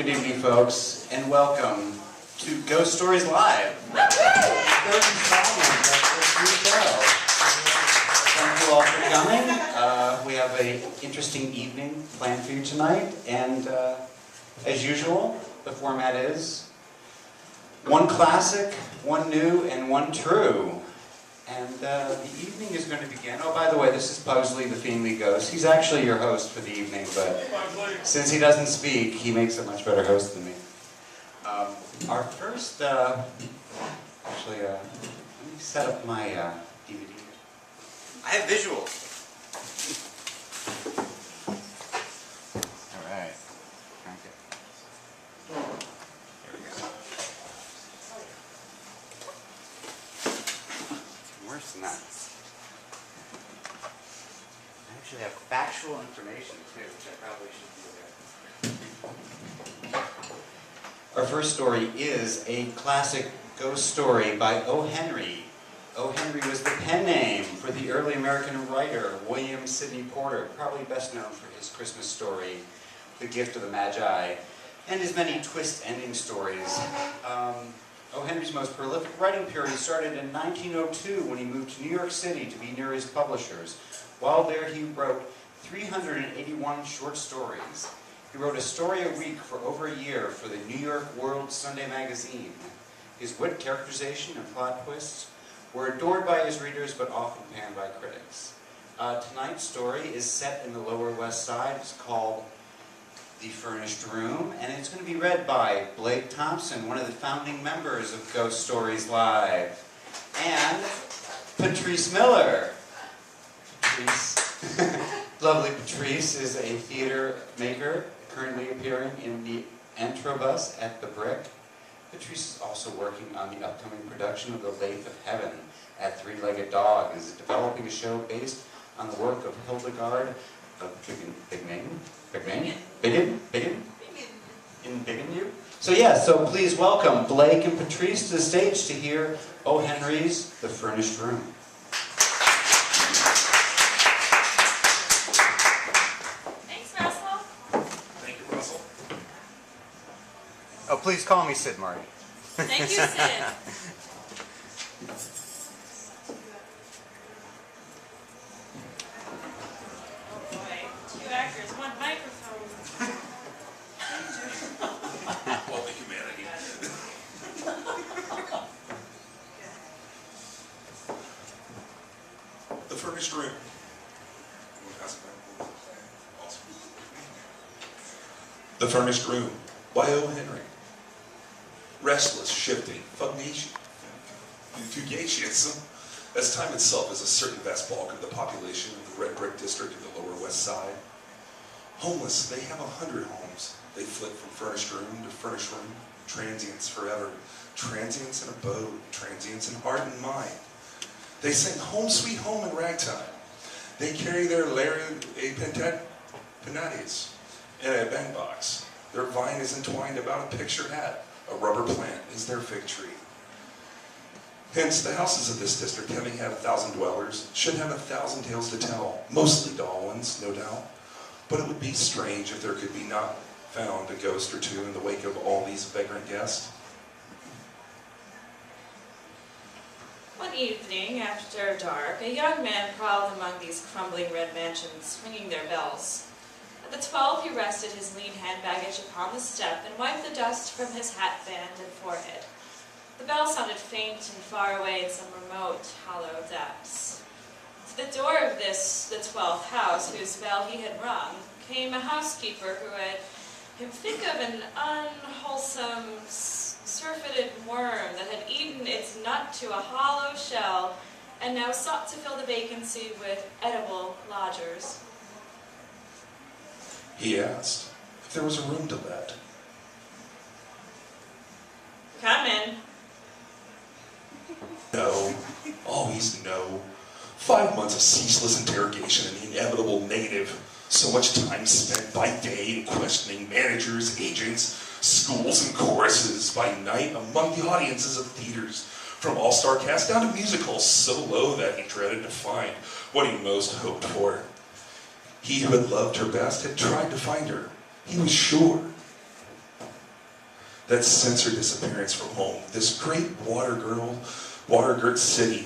Good evening, folks, and welcome to Ghost Stories Live. Third installment of this new show. Thank you all for coming. We have an interesting evening planned for you tonight, and as usual, the format is one classic, one new, and one true. And the evening is going to begin. Oh, by the way, this is Pugsley, the Fiendly Ghost. He's actually your host for the evening, but since he doesn't speak, he makes a much better host than me. Our first, actually, let me set up my DVD. I have visuals. All right. Worse than that. I actually have factual information too, which I probably should do there. Our first story is a classic ghost story by O. Henry. O. Henry was the pen name for the early American writer William Sidney Porter, probably best known for his Christmas story, The Gift of the Magi, and his many twist-ending stories. O. Henry's most prolific writing period started in 1902 when he moved to New York City to be near his publishers. While there, he wrote 381 short stories. He wrote a story a week for over a year for the New York World Sunday magazine. His wit, characterization, and plot twists were adored by his readers, but often panned by critics. Tonight's story is set in the Lower West Side. It's called The Furnished Room, and it's going to be read by Blake Thompson, one of the founding members of Ghost Stories Live, and Patrice Miller. Patrice, lovely Patrice, is a theater maker, currently appearing in the Antrobus at the Brick. Patrice is also working on the upcoming production of The Lathe of Heaven at Three-Legged Dog, and is developing a show based on the work of Hildegard of Bingen. So yeah, so please welcome Blake and Patrice to the stage to hear O. Henry's The Furnished Room. Thanks, Russell. Thank you, Russell. Oh, please call me Sid Marty. Thank you, Sid. Oh boy, 2 actors, 1 microphone. All the humanity. The Furnished Room. The Furnished Room by O. Henry. Restless, shifting, fugacious, as time itself is a certain vast bulk of the population of the red brick district of the Lower West Side. Homeless, they have 100 homes. They flit from furnished room to furnished room, transients forever, transients in abode, transients in heart and mind. They sing home sweet home in ragtime. They carry their penates in a bandbox. Their vine is entwined about a picture hat. A rubber plant is their fig tree. Hence, the houses of this district, having had 1,000 dwellers, should have 1,000 tales to tell, mostly dull ones, no doubt. But it would be strange if there could be not found a ghost or two in the wake of all these vagrant guests. One evening, after dark, a young man prowled among these crumbling red mansions, swinging their bells. At the 12, he rested his lean hand baggage upon the step and wiped the dust from his hatband and forehead. The bell sounded faint and far away in some remote, hollow depths. To the door of this, the 12th house, whose bell he had rung, came a housekeeper who had him think of an unwholesome, surfeited worm that had eaten its nut to a hollow shell and now sought to fill the vacancy with edible lodgers. He asked if there was a room to let. Come in. No. Always no. 5 months of ceaseless interrogation and the inevitable negative. So much time spent by day in questioning managers, agents, schools, and choruses. By night among the audiences of theaters. From all-star cast down to musicals so low that he dreaded to find what he most hoped for. He who had loved her best had tried to find her. He was sure. that censored disappearance from home. This great water-girt city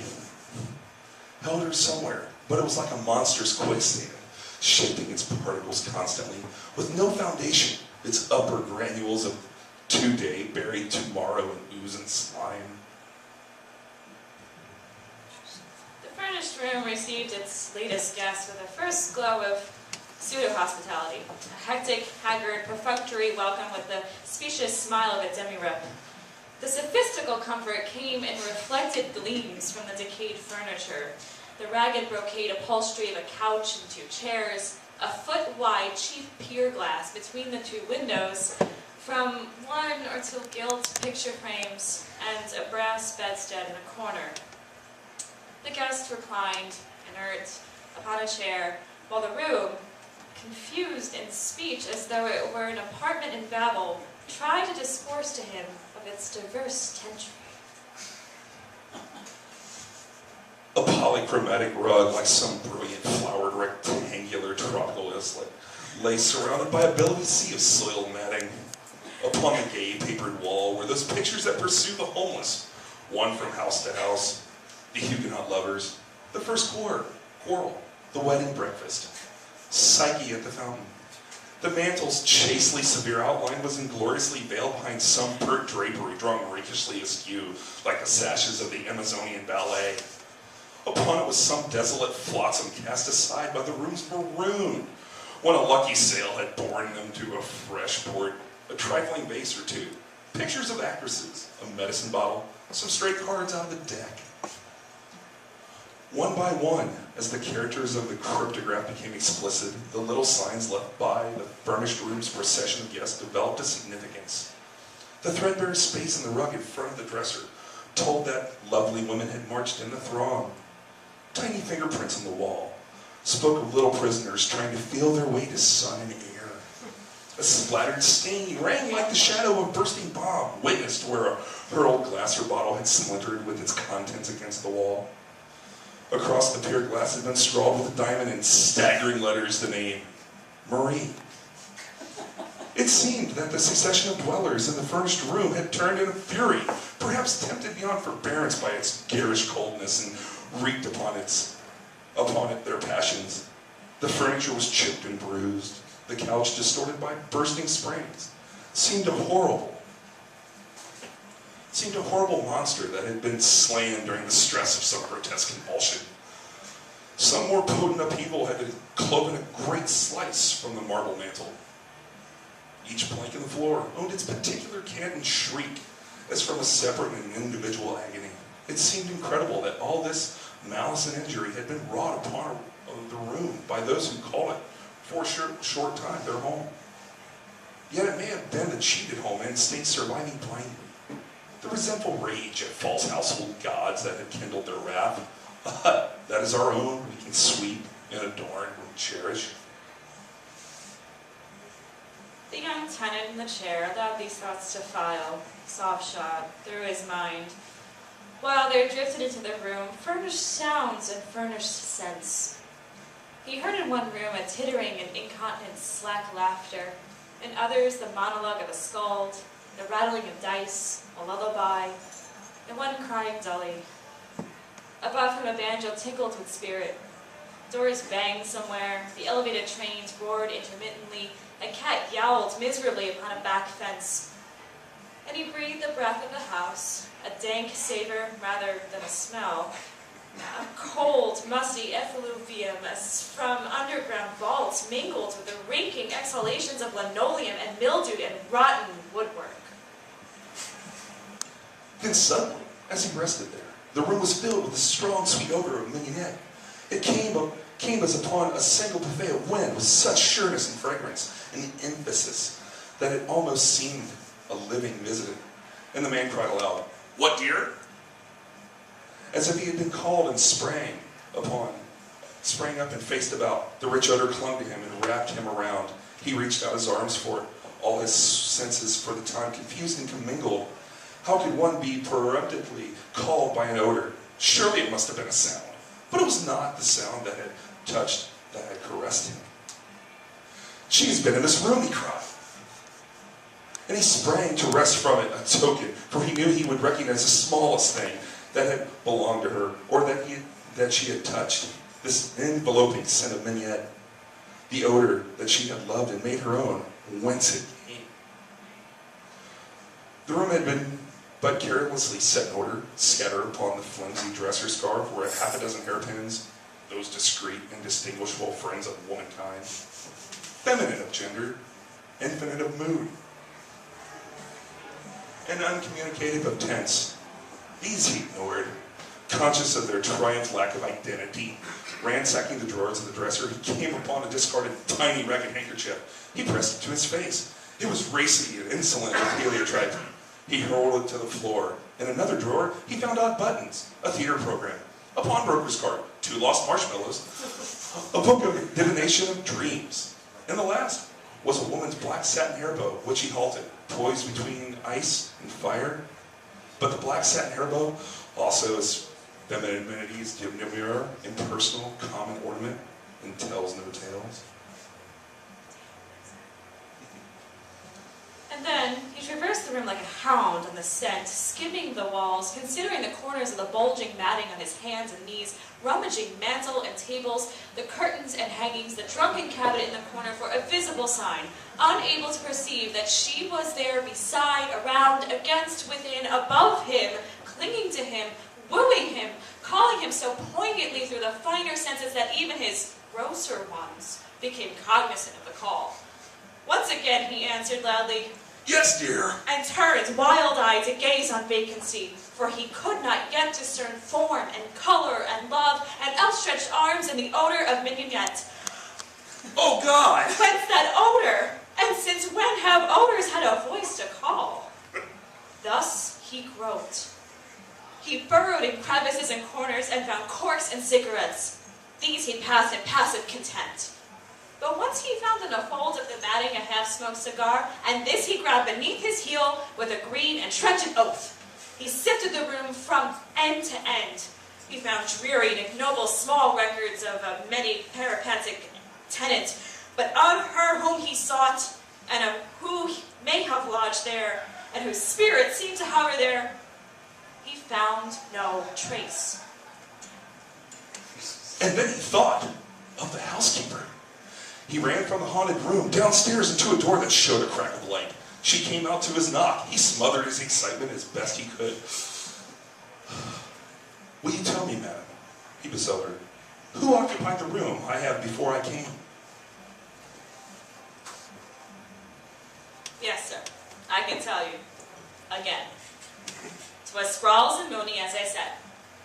held her somewhere, but it was like a monstrous quicksand, shifting its particles constantly, with no foundation, its upper granules of today buried tomorrow in ooze and slime. The furnished room received its latest guest with a first glow of pseudo-hospitality, a hectic, haggard, perfunctory welcome with the specious smile of a demi-rep. The sophistical comfort came in reflected gleams from the decayed furniture, the ragged brocade upholstery of a couch and 2 chairs, a foot-wide cheap pier glass between the 2 windows, from 1 or 2 gilt picture frames, and a brass bedstead in a corner. The guest reclined, inert, upon a chair, while the room, confused in speech as though it were an apartment in Babel, tried to discourse to him of its diverse tension. A polychromatic rug, like some brilliant flowered rectangular tropical islet, lay surrounded by a billowy sea of soiled matting. Upon the gay papered wall were those pictures that pursue the homeless, one from house to house, the Huguenot lovers, the first quarrel, the wedding breakfast, Psyche at the fountain. The mantel's chastely severe outline was ingloriously veiled behind some pert drapery drawn rakishly askew, like the sashes of the Amazonian ballet. Upon it was some desolate flotsam cast aside by the room's maroon, when a lucky sail had borne them to a fresh port, a trifling vase or 2, pictures of actresses, a medicine bottle, some stray cards out of the deck. One by one, as the characters of the cryptograph became explicit, the little signs left by the furnished room's procession of guests developed a significance. The threadbare space in the rug in front of the dresser told that lovely women had marched in the throng. Tiny fingerprints on the wall spoke of little prisoners trying to feel their way to sun and air. A splattered stain rang like the shadow of a bursting bomb, witnessed where a hurled glass or bottle had splintered with its contents against the wall. Across the pier glass had been scrawled with a diamond in staggering letters the name, Marie. It seemed that the succession of dwellers in the furnished room had turned in a fury, perhaps tempted beyond forbearance by its garish coldness, and wreaked upon it their passions. The furniture was chipped and bruised, the couch distorted by bursting springs, seemed a horrible monster that had been slain during the stress of some grotesque convulsion. Some more potent upheaval had cloven a great slice from the marble mantel. Each plank in the floor owned its particular cant and shriek, as from a separate and individual agony. It seemed incredible that all this malice and injury had been wrought upon the room by those who called it, for a short time, their home. Yet it may have been the cheated home and state surviving blindly. The resentful rage at false household gods that had kindled their wrath. A hut that is our own, we can sweep and adorn and cherish. The young tenant in the chair allowed these thoughts to file, soft-shod, through his mind, while there drifted into the room furnished sounds and furnished scents. He heard in one room a tittering and incontinent slack laughter, in others the monologue of a scold, the rattling of dice, a lullaby, and one crying dully. Above him a banjo tinkled with spirit. Doors banged somewhere, the elevated trains roared intermittently, a cat yowled miserably upon a back fence. And he breathed the breath of the house, a dank savor rather than a smell, a cold, musty effluvium as from underground vaults mingled with the reeking exhalations of linoleum and mildew and rotten woodwork. Then suddenly, as he rested there, the room was filled with the strong, sweet odor of mignonette. It came as upon a single buffet of wind with such sureness and fragrance and emphasis that it almost seemed a living visitant. And the man cried aloud, "What, dear?" As if he had been called and sprang up and faced about. The rich odor clung to him and wrapped him around. He reached out his arms for it, all his senses for the time confused and commingled. How could one be peremptorily called by an odor? Surely it must have been a sound. But it was not the sound that had touched, that had caressed him. "She's been in this room," he cried. and he sprang to wrest from it a token, for he knew he would recognize the smallest thing that had belonged to her, or that she had touched. This enveloping scent of mignonette, the odor that she had loved and made her own, whence it came. The room had been but carelessly set in order. Scattered upon the flimsy dresser scarf were half a dozen hairpins, those discreet and distinguishable friends of womankind, feminine of gender, infinite of mood, and uncommunicative of tense. These he ignored, conscious of their triumph lack of identity. Ransacking the drawers of the dresser, he came upon a discarded tiny ragged handkerchief. He pressed it to his face. It was racy and insolent with heliotrope. He hurled it to the floor. In another drawer, he found odd buttons, a theater program, a pawnbroker's card, 2 lost marshmallows, a book of divination of dreams. And the last was a woman's black satin hair bow, which he halted, poised between ice and fire. But the black satin hair bow also is feminine amenities, demure, impersonal, common ornament, and tells no tales. And then he traversed the room like a hound on the scent, skimming the walls, considering the corners of the bulging matting on his hands and knees, rummaging mantel and tables, the curtains and hangings, the drunken cabinet in the corner for a visible sign, unable to perceive that she was there beside, around, against, within, above him, clinging to him, wooing him, calling him so poignantly through the finer senses that even his grosser ones became cognizant of the call. Once again he answered loudly, "Yes, dear." and turned wild-eyed to gaze on vacancy, for he could not yet discern form and color and love and outstretched arms and the odor of mignonette. Oh, God! Whence that odor? And since when have odors had a voice to call? Thus he groped. He burrowed in crevices and corners and found corks and cigarettes. These he passed in passive content. But once he found in a fold of the matting a half-smoked cigar, and this he grabbed beneath his heel with a green and trenchant oath. He sifted the room from end to end. He found dreary and ignoble small records of many peripatetic tenants, but of her whom he sought, and of who may have lodged there, and whose spirit seemed to hover there, he found no trace. And then he thought of the housekeeper. He ran from the haunted room, downstairs into a door that showed a crack of light. She came out to his knock. He smothered his excitement as best he could. "Will you tell me, madam?" he besought her. "Who occupied the room I have before I came?" Yes, sir. I can tell you. Again. 'Twas Sprawls and Mooney, as I said.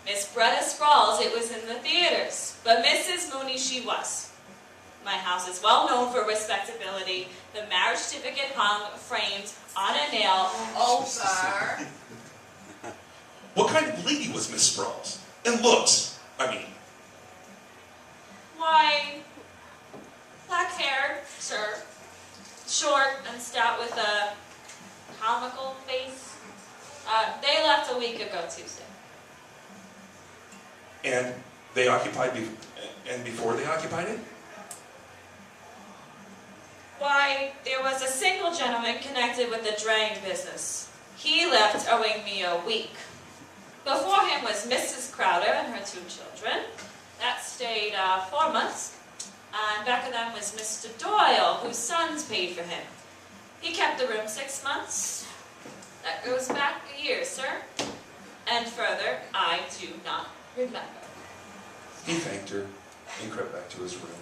Miss Bretta Sprawls, it was in the theaters, but Mrs. Mooney she was. My house is well known for respectability. The marriage certificate hung, framed, on a nail, over. What kind of lady was Miss Sprawls? And looks, I mean. Why, black-haired, sir. Short and stout with a comical face. They left a week ago Tuesday. And they occupied, and before they occupied it? Why, there was a single gentleman connected with the draying business. He left owing me a week. Before him was Mrs. Crowder and her 2 children. That stayed 4 months. And back of them was Mr. Doyle, whose sons paid for him. He kept the room 6 months. That goes back a year, sir. And further, I do not remember. He thanked her and crept back to his room.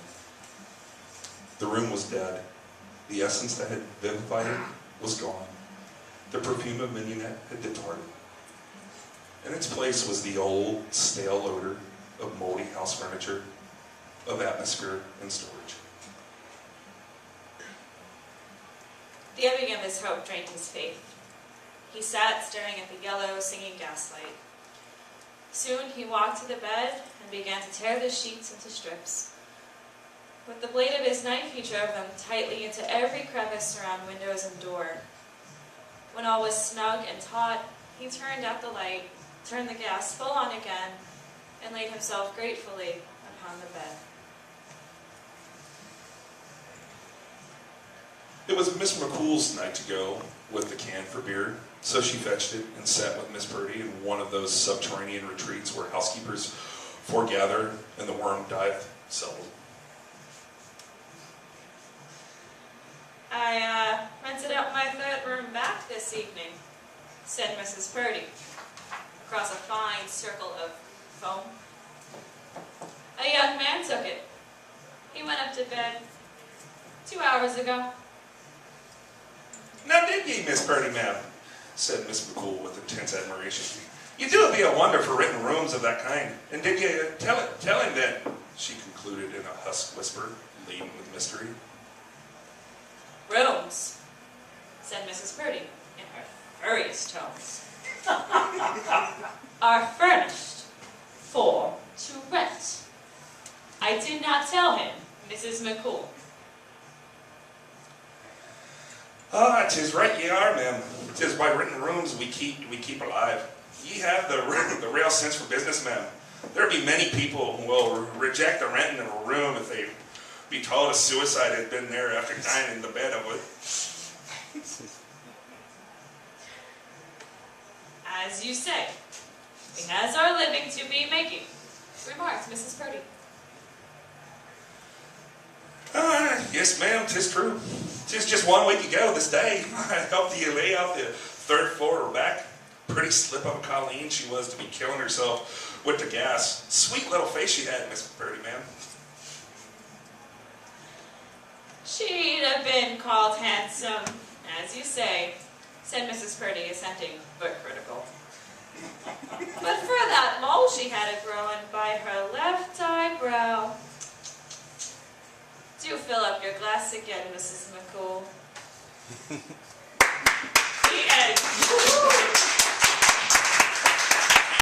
The room was dead. The essence that had vivified it was gone. The perfume of mignonette had departed. In its place was the old, stale odor of moldy house furniture, of atmosphere and storage. The ebbing of his hope drained his faith. He sat staring at the yellow, singing gaslight. Soon he walked to the bed and began to tear the sheets into strips. With the blade of his knife, he drove them tightly into every crevice around windows and door. When all was snug and taut, he turned out the light, turned the gas full on again, and laid himself gratefully upon the bed. It was Miss McCool's night to go. with the can for beer. So she fetched it and sat with Miss Purdy in one of those subterranean retreats where housekeepers foregather and the worm dieth seldom. I rented out my third room back this evening, said Mrs. Purdy, across a fine circle of foam. A young man took it. He went up to bed 2 hours ago. Now did ye, Miss Purdy, ma'am? Said Miss McCool with intense admiration. You do be a wonder for written rooms of that kind. And did you tell him then? She concluded in a husky whisper, laden with mystery. Rooms, said Mrs. Purdy in her furriest tones, are furnished for to rent. I did not tell him, Mrs. McCool. Ah, 'tis right ye are, ma'am. 'Tis by written rooms we keep alive. Ye have the real sense for business, ma'am. There be many people who will reject the renting of a room if they be told a suicide had been there after dying in the bed of it. As you say, we has our living to be making, remarked Mrs. Purdy. Yes, ma'am, 'tis true. 'Tis just 1 week ago this day. I helped you lay out the 3rd floor or back. Pretty slip of a Colleen she was to be killing herself with the gas. Sweet little face she had, Miss Purdy, ma'am. She'd have been called handsome, as you say, said Mrs. Purdy, assenting, but critical. But for that mole she had a-growing by her left eyebrow. Do fill up your glass again, Mrs. McCool. The end.